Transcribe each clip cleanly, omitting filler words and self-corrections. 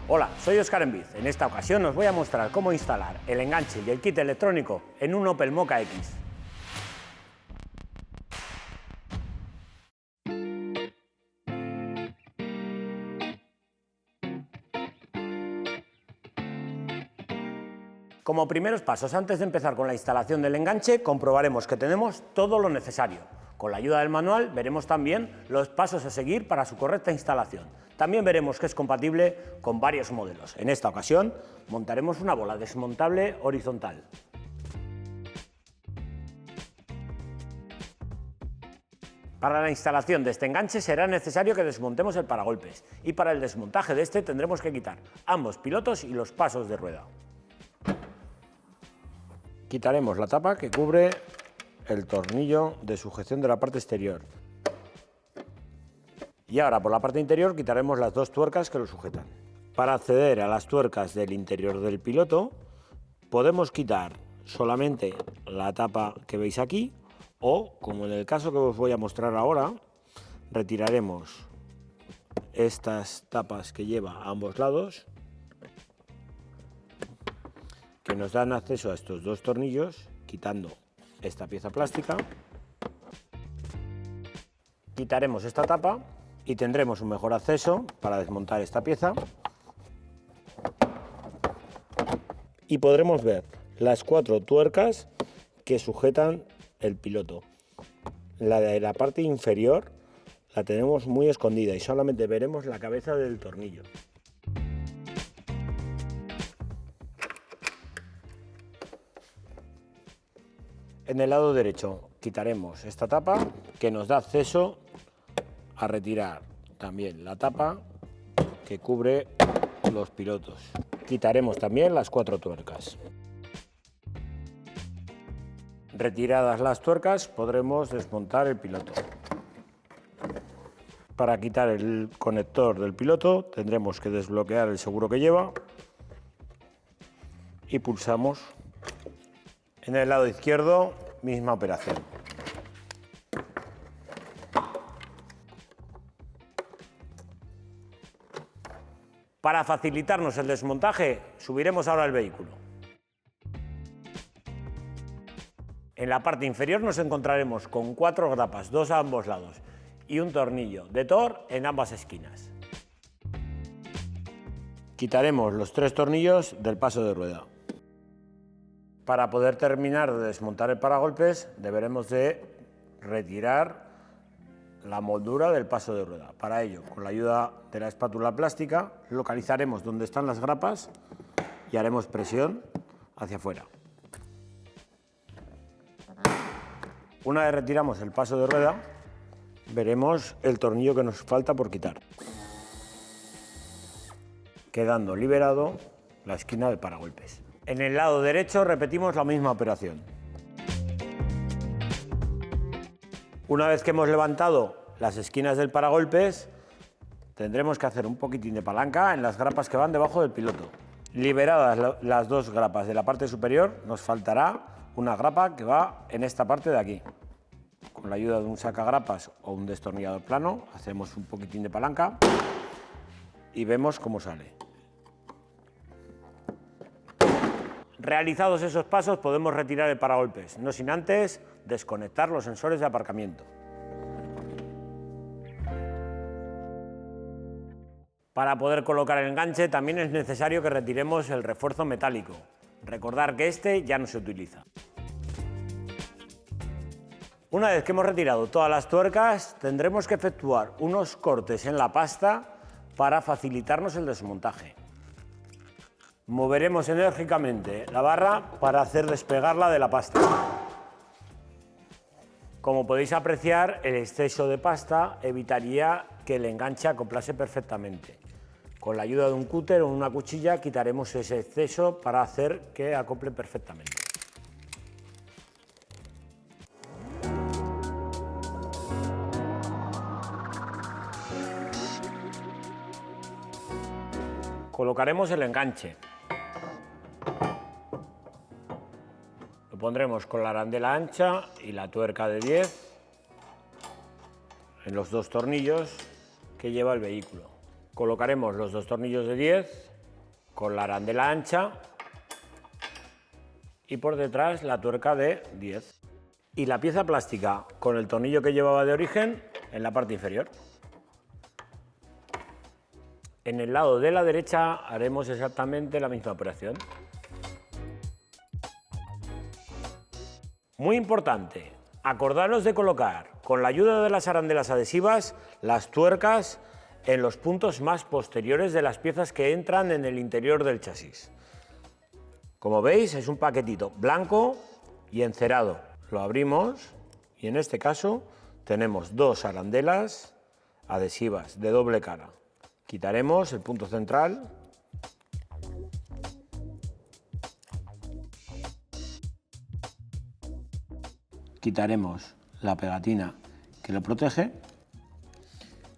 Hola, soy Óscar Enviz. En esta ocasión os voy a mostrar cómo instalar el enganche y el kit electrónico en un Opel Mokka X. Como primeros pasos, antes de empezar con la instalación del enganche, comprobaremos que tenemos todo lo necesario. Con la ayuda del manual veremos también los pasos a seguir para su correcta instalación. También veremos que es compatible con varios modelos. En esta ocasión montaremos una bola desmontable horizontal. Para la instalación de este enganche será necesario que desmontemos el paragolpes y para el desmontaje de este tendremos que quitar ambos pilotos y los pasos de rueda. Quitaremos la tapa que cubre el tornillo de sujeción de la parte exterior. Y ahora por la parte interior quitaremos las dos tuercas que lo sujetan. Para acceder a las tuercas del interior del piloto podemos quitar solamente la tapa que veis aquí o, como en el caso que os voy a mostrar ahora, retiraremos estas tapas que lleva a ambos lados, que nos dan acceso a estos dos tornillos, quitando esta pieza plástica. Quitaremos esta tapa y tendremos un mejor acceso para desmontar esta pieza. Y podremos ver las cuatro tuercas que sujetan el piloto. La de la parte inferior la tenemos muy escondida y solamente veremos la cabeza del tornillo. En el lado derecho quitaremos esta tapa que nos da acceso a retirar también la tapa que cubre los pilotos. Quitaremos también las cuatro tuercas. Retiradas las tuercas podremos desmontar el piloto. Para quitar el conector del piloto tendremos que desbloquear el seguro que lleva y pulsamos. En el lado izquierdo, misma operación. Para facilitarnos el desmontaje, subiremos ahora el vehículo. En la parte inferior nos encontraremos con cuatro grapas, dos a ambos lados, y un tornillo de Thor en ambas esquinas. Quitaremos los tres tornillos del paso de rueda. Para poder terminar de desmontar el paragolpes, deberemos de retirar la moldura del paso de rueda. Para ello, con la ayuda de la espátula plástica, localizaremos dónde están las grapas y haremos presión hacia afuera. Una vez retiramos el paso de rueda, veremos el tornillo que nos falta por quitar, quedando liberado la esquina del paragolpes. En el lado derecho repetimos la misma operación. Una vez que hemos levantado las esquinas del paragolpes, tendremos que hacer un poquitín de palanca en las grapas que van debajo del piloto. Liberadas las dos grapas de la parte superior, nos faltará una grapa que va en esta parte de aquí. Con la ayuda de un sacagrapas o un destornillador plano, hacemos un poquitín de palanca y vemos cómo sale. Realizados esos pasos podemos retirar el paragolpes, no sin antes desconectar los sensores de aparcamiento. Para poder colocar el enganche también es necesario que retiremos el refuerzo metálico. Recordar que este ya no se utiliza. Una vez que hemos retirado todas las tuercas, tendremos que efectuar unos cortes en la pasta para facilitarnos el desmontaje. Moveremos enérgicamente la barra para hacer despegarla de la pasta. Como podéis apreciar, el exceso de pasta evitaría que el enganche acoplase perfectamente. Con la ayuda de un cúter o una cuchilla quitaremos ese exceso para hacer que acople perfectamente. Colocaremos el enganche. Lo pondremos con la arandela ancha y la tuerca de 10 en los dos tornillos que lleva el vehículo. Colocaremos los dos tornillos de 10 con la arandela ancha y por detrás la tuerca de 10. Y la pieza plástica con el tornillo que llevaba de origen en la parte inferior. En el lado de la derecha haremos exactamente la misma operación. Muy importante, acordaros de colocar, con la ayuda de las arandelas adhesivas, las tuercas en los puntos más posteriores de las piezas que entran en el interior del chasis. Como veis, es un paquetito blanco y encerado. Lo abrimos y en este caso tenemos dos arandelas adhesivas de doble cara. Quitaremos el punto central. Quitaremos la pegatina que lo protege.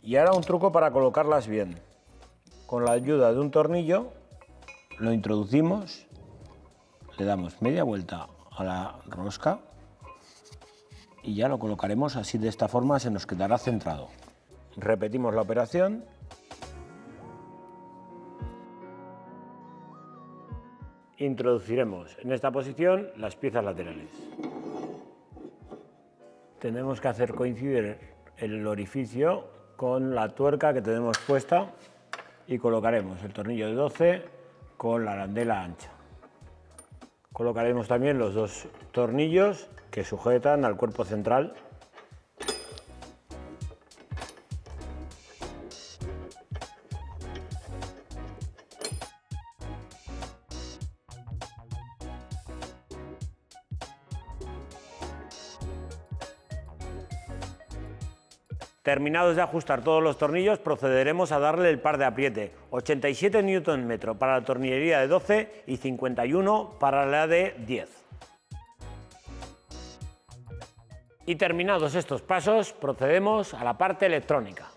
Y ahora un truco para colocarlas bien. Con la ayuda de un tornillo lo introducimos, le damos media vuelta a la rosca y ya lo colocaremos así, de esta forma se nos quedará centrado. Repetimos la operación. Introduciremos en esta posición las piezas laterales. Tenemos que hacer coincidir el orificio con la tuerca que tenemos puesta y colocaremos el tornillo de 12 con la arandela ancha. Colocaremos también los dos tornillos que sujetan al cuerpo central. Terminados de ajustar todos los tornillos, procederemos a darle el par de apriete, 87 Nm para la tornillería de 12 y 51 para la de 10. Y terminados estos pasos, procedemos a la parte electrónica.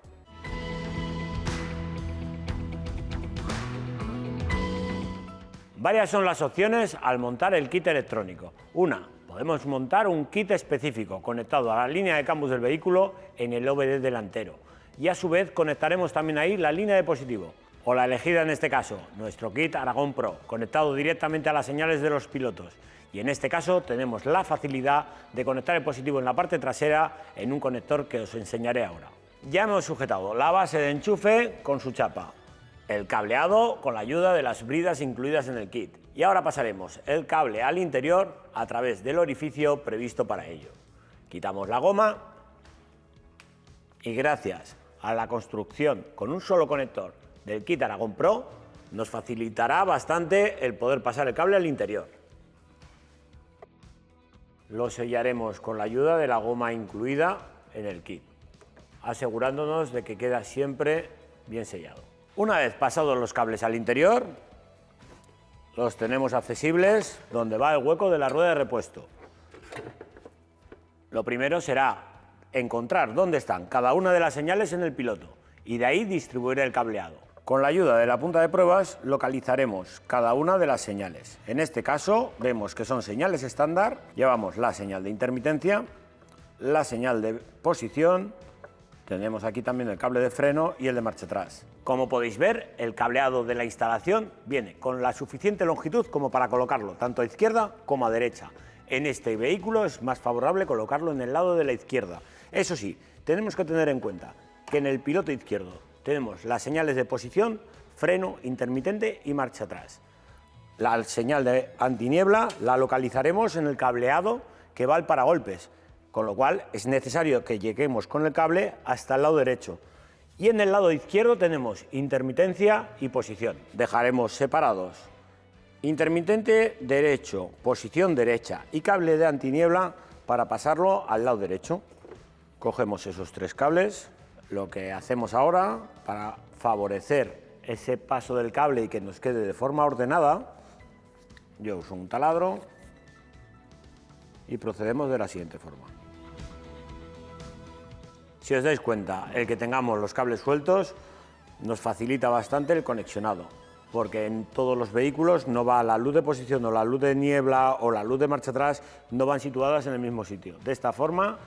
Varias son las opciones al montar el kit electrónico. Una, podemos montar un kit específico conectado a la línea de CAN bus del vehículo en el OBD delantero y a su vez conectaremos también ahí la línea de positivo, o la elegida en este caso, nuestro kit Aragón Pro, conectado directamente a las señales de los pilotos, y en este caso tenemos la facilidad de conectar el positivo en la parte trasera en un conector que os enseñaré ahora. Ya hemos sujetado la base de enchufe con su chapa, el cableado con la ayuda de las bridas incluidas en el kit. Y ahora pasaremos el cable al interior a través del orificio previsto para ello. Quitamos la goma y gracias a la construcción con un solo conector del kit Aragón Pro nos facilitará bastante el poder pasar el cable al interior. Lo sellaremos con la ayuda de la goma incluida en el kit, asegurándonos de que queda siempre bien sellado. Una vez pasados los cables al interior, los tenemos accesibles donde va el hueco de la rueda de repuesto. Lo primero será encontrar dónde están cada una de las señales en el piloto y de ahí distribuir el cableado. Con la ayuda de la punta de pruebas localizaremos cada una de las señales. En este caso vemos que son señales estándar, llevamos la señal de intermitencia, la señal de posición, tenemos aquí también el cable de freno y el de marcha atrás. Como podéis ver, el cableado de la instalación viene con la suficiente longitud como para colocarlo tanto a izquierda como a derecha. En este vehículo es más favorable colocarlo en el lado de la izquierda. Eso sí, tenemos que tener en cuenta que en el piloto izquierdo tenemos las señales de posición, freno, intermitente y marcha atrás. La señal de antiniebla la localizaremos en el cableado que va al paragolpes, con lo cual es necesario que lleguemos con el cable hasta el lado derecho. Y en el lado izquierdo tenemos intermitencia y posición. Dejaremos separados intermitente derecho, posición derecha y cable de antiniebla para pasarlo al lado derecho. Cogemos esos tres cables. Lo que hacemos ahora para favorecer ese paso del cable y que nos quede de forma ordenada, yo uso un taladro y procedemos de la siguiente forma. Si os dais cuenta, el que tengamos los cables sueltos nos facilita bastante el conexionado, porque en todos los vehículos no va la luz de posición o la luz de niebla o la luz de marcha atrás, no van situadas en el mismo sitio. De esta forma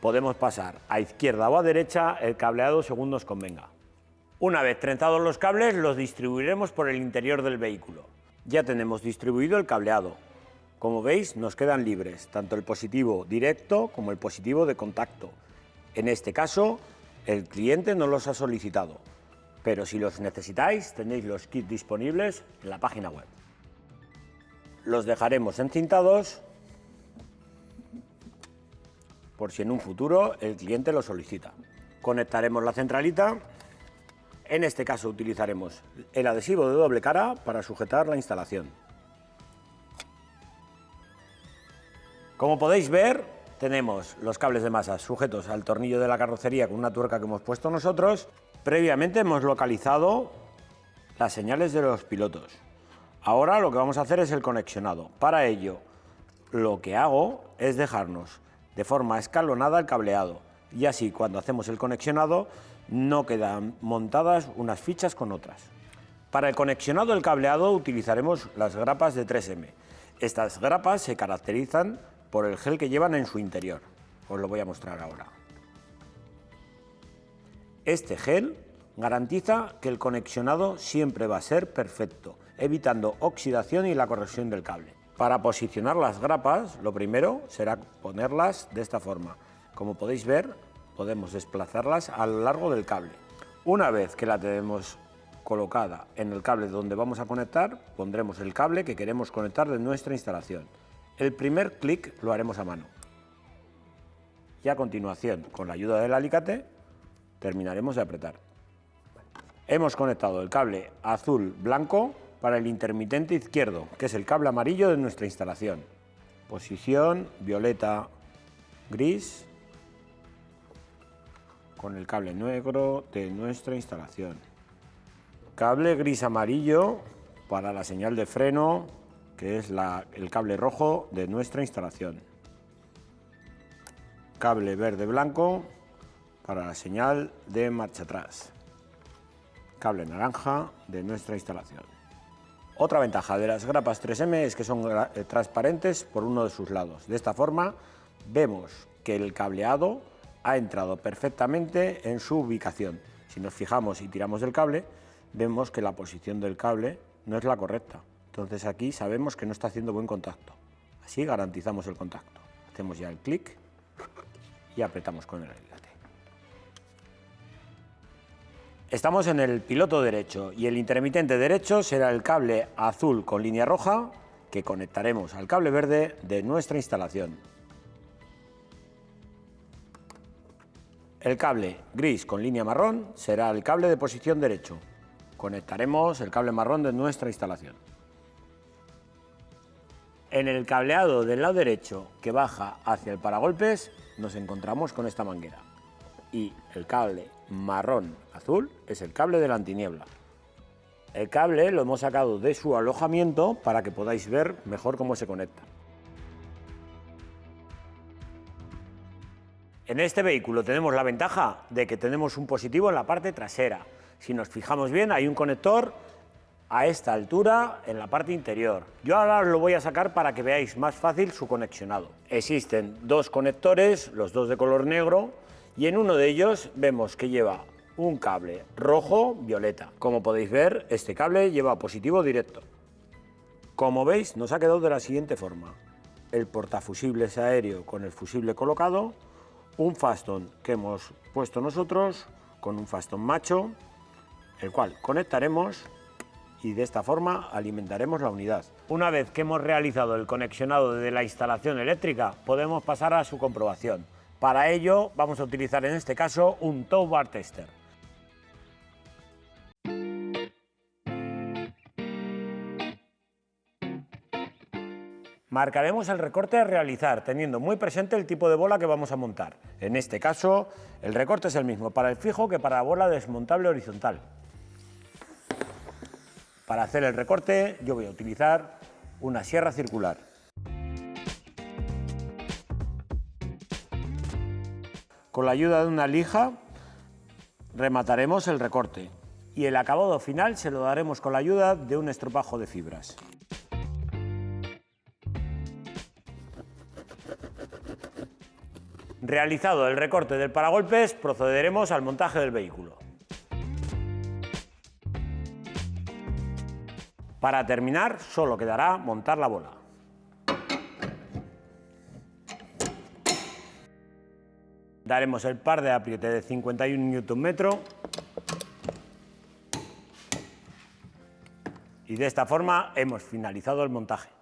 podemos pasar a izquierda o a derecha el cableado según nos convenga. Una vez trenzados los cables, los distribuiremos por el interior del vehículo. Ya tenemos distribuido el cableado. Como veis, nos quedan libres, tanto el positivo directo como el positivo de contacto. En este caso, el cliente no los ha solicitado, pero si los necesitáis, tenéis los kits disponibles en la página web. Los dejaremos encintados por si en un futuro el cliente lo solicita. Conectaremos la centralita. En este caso utilizaremos el adhesivo de doble cara para sujetar la instalación. Como podéis ver, tenemos los cables de masa sujetos al tornillo de la carrocería con una tuerca que hemos puesto nosotros. Previamente hemos localizado las señales de los pilotos. Ahora lo que vamos a hacer es el conexionado. Para ello, lo que hago es dejarnos de forma escalonada el cableado y así cuando hacemos el conexionado no quedan montadas unas fichas con otras. Para el conexionado del cableado utilizaremos las grapas de 3M. Estas grapas se caracterizan por el gel que llevan en su interior. Os lo voy a mostrar ahora. Este gel garantiza que el conexionado siempre va a ser perfecto, evitando oxidación y la corrosión del cable. Para posicionar las grapas, lo primero será ponerlas de esta forma. Como podéis ver, podemos desplazarlas a lo largo del cable. Una vez que la tenemos colocada en el cable donde vamos a conectar, pondremos el cable que queremos conectar de nuestra instalación. El primer clic lo haremos a mano. Y a continuación, con la ayuda del alicate, terminaremos de apretar. Hemos conectado el cable azul-blanco para el intermitente izquierdo, que es el cable amarillo de nuestra instalación. Posición violeta-gris con el cable negro de nuestra instalación. Cable gris-amarillo para la señal de freno, que es el cable rojo de nuestra instalación. Cable verde-blanco para la señal de marcha atrás. Cable naranja de nuestra instalación. Otra ventaja de las grapas 3M es que son transparentes por uno de sus lados. De esta forma vemos que el cableado ha entrado perfectamente en su ubicación. Si nos fijamos y tiramos del cable, vemos que la posición del cable no es la correcta. Entonces aquí sabemos que no está haciendo buen contacto. Así garantizamos el contacto. Hacemos ya el clic y apretamos con el alicate. Estamos en el piloto derecho y el intermitente derecho será el cable azul con línea roja que conectaremos al cable verde de nuestra instalación. El cable gris con línea marrón será el cable de posición derecho. Conectaremos el cable marrón de nuestra instalación. En el cableado del lado derecho que baja hacia el paragolpes nos encontramos con esta manguera. Y el cable marrón azul es el cable de la antiniebla. El cable lo hemos sacado de su alojamiento para que podáis ver mejor cómo se conecta. En este vehículo tenemos la ventaja de que tenemos un positivo en la parte trasera. Si nos fijamos bien, hay un conector a esta altura en la parte interior. Yo ahora os lo voy a sacar para que veáis más fácil su conexionado. Existen dos conectores, los dos de color negro, y en uno de ellos vemos que lleva un cable rojo-violeta. Como podéis ver, este cable lleva positivo directo. Como veis, nos ha quedado de la siguiente forma. El portafusibles aéreo con el fusible colocado, un Faston que hemos puesto nosotros con un Faston macho, el cual conectaremos y de esta forma alimentaremos la unidad. Una vez que hemos realizado el conexionado de la instalación eléctrica, podemos pasar a su comprobación. Para ello vamos a utilizar en este caso un tow bar tester. Marcaremos el recorte a realizar, teniendo muy presente el tipo de bola que vamos a montar. En este caso, el recorte es el mismo para el fijo que para la bola desmontable horizontal. Para hacer el recorte, yo voy a utilizar una sierra circular. Con la ayuda de una lija, remataremos el recorte y el acabado final se lo daremos con la ayuda de un estropajo de fibras. Realizado el recorte del paragolpes, procederemos al montaje del vehículo. Para terminar, solo quedará montar la bola. Daremos el par de apriete de 51 Nm y de esta forma hemos finalizado el montaje.